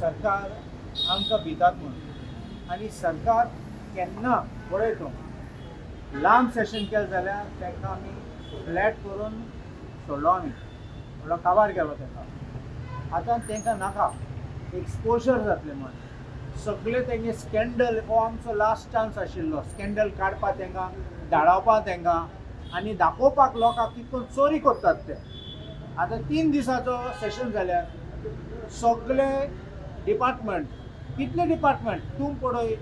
सरकार आमकां भितात म्हणून आनी सरकार केन्ना पळयतो लांब सेशन केलें जाल्यार ताका आमी फ्लॅट करून सोडलो आमी म्हणल्यार काबार केलो ताका आतां तांकां नाका एक्सपोजर जातलें म्हण सगळे तेंगे स्कॅन्डल हो आमचो लास्ट चान्स आशिल्लो स्कॅन्डल काडपाक तांकां धाडवपाक तांकां आनी दाखोवपाक लोकांक कितको चोरी करतात ते आतां 3 दिसाचो सेशन जाल्यार सगळे डिपार्टमेंट कितले डिपार्टमेंट तूं पळय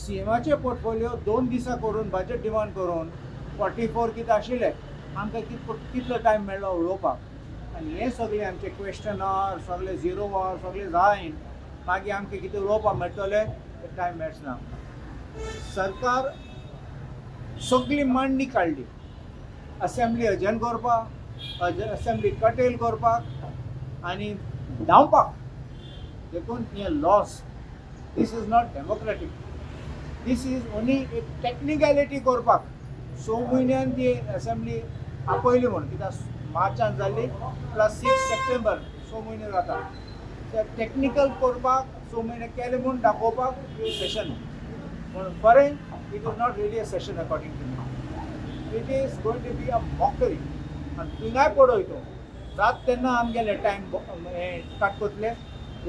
सीएमाचे पोर्टफोलियो 2 दिसां करून बजेट डिमांड करून 44 कितें आशिल्ले आमकां कितलो टायम मेळ्ळो उलोवपाक आनी हे सगळे आमचे क्वेश्चनर सगळे 0 वर सगळे जायन मागीर आमकां कितें उलोवपाक मेळटले टायम मेळचना सरकार सगळी मांडणी काडली असेंब्ली अजन करपाक असेंब्ली कटेल करपाक आनी धांवपाक देखून हे loss this is not democratic this is only एक टेक्निकॅलिटी करपाक 6 म्हयन्यान ती असेंब्ली आपयली म्हणून कित्याक मार्चान जाल्ली प्लस 6 सप्टेंबर 6 म्हयने जाता ते टेक्निकल करपाक 6 म्हयने केले म्हूण दाखोवपाक सेशन म्हणून बरें it is not really a session according to me it is going to be a mockery आनी थिंगाय पळय तो जात तेन्ना आमगेले टायम कट करतले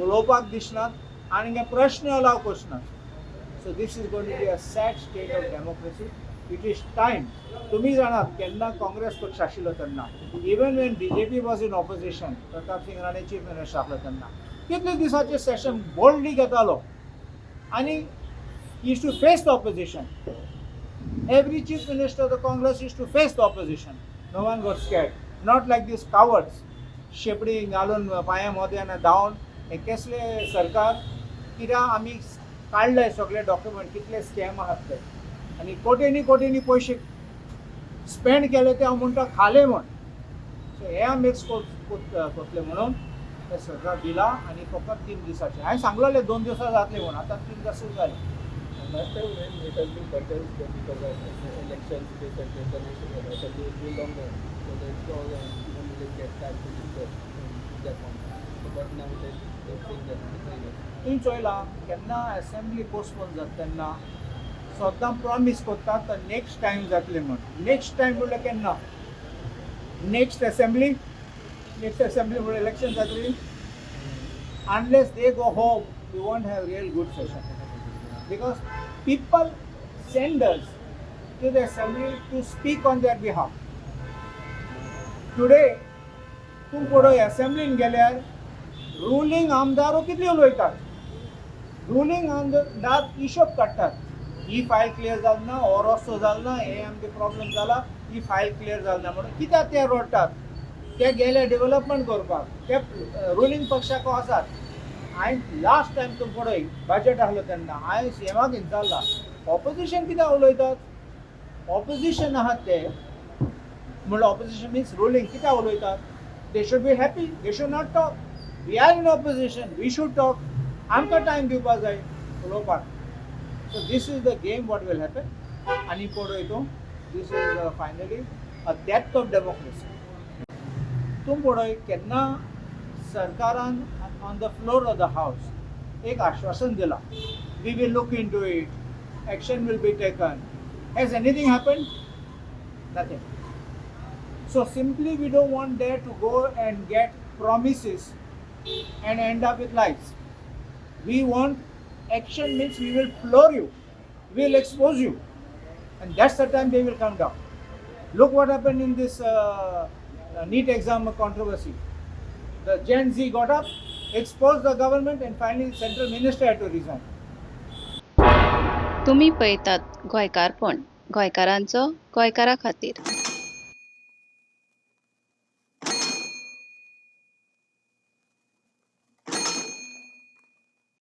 उलोवपाक दिसनात आनी हे प्रश्न अलाव करनात so this is going to be a sad state of democracy it is time तुम्ही जाणात केन्ना काँग्रेस पक्ष आशिल्लो तेन्ना even when BJP was in opposition Pratap Singh Rane chief minister आसलो तेन्ना कितले दिसाचें सेशन बोल्डली घेतालो आनी used to face the opposition. Every chief minister of the Congress used to face the opposition. No one got scared. Not like these cowards. शेपडी घालून पांया मोद्यान धांवन हे कसले सरकार कित्याक आमी काडले सगळे डॉक्युमेंट कितले स्कॅम आहात ते आनी कोटींनी पयशे स्पेंड केले ते हांव म्हणटा खाले म्हण सो हे आमी मिक्स करतले म्हणून हे सरकार दिला आनी फकत 3 दिसाचे हांवें सांगलेले 2 दिसां जातले म्हणून आतां 3 दिसां जाले Last time when it has been curtailed because of elections, this and that, and it will be longer. So that's all even they get time to discuss that one. So but now they're saying that it's 3 years. तुमी चोयलां केन्ना assembly postpone जाता तेन्ना सद्दां promise करतात तर next time जातले म्हण next time म्हणल्यार केन्ना नेक्स्ट असेंब्ली म्हणल्यार इलेक्शन जातली unless they go home we won't have real good session because people send us to the assembly to speak on their behalf. Today, तूं पळय असेंब्लीन गेल्यार रुलींग आमदारो कितले उलयतात रुलींग आमदार हिशोब काडटात ही फायल क्लियर जाली ना हो रस्तो जालो ना हे आमगे प्रॉब्लेम जाला ही फायल क्लियर जाली ना म्हणून कित्याक ते रडटात ते गेले डेव्हलपमेंट करपाक ते रुलींग पक्षाक आसात हांवें लास्ट टायम तूं पळय बजेट आसलो तेन्ना हांवें सीएमाक विचारला ऑपोजिशन कित्याक उलयतात ऑपोजिशन आहात ते म्हणल्यार ऑपोजिशन मिन्स रुलींग कित्याक उलयतात they should be happy they should not talk we are in opposition we should talk आमकां टायम दिवपाक जाय उलोवपाक so this is the game what will happen आनी पळय तूं this is finally a death of democracy तूं पळय केन्ना सरकारान on the floor of the house एक आश्वासन दिला we will look into it action will be taken has anything happened nothing so simply we don't want there to go and get promises and end up with lies we want action means we will floor you we will expose you and that's the time they will come down look what happened in this NEET exam controversy the Gen Z got up exposed the government and finally central minister had to resign. तुम्ही पळयतात गोंयकारपण गोंयकारांचो गोंयकारा खातीर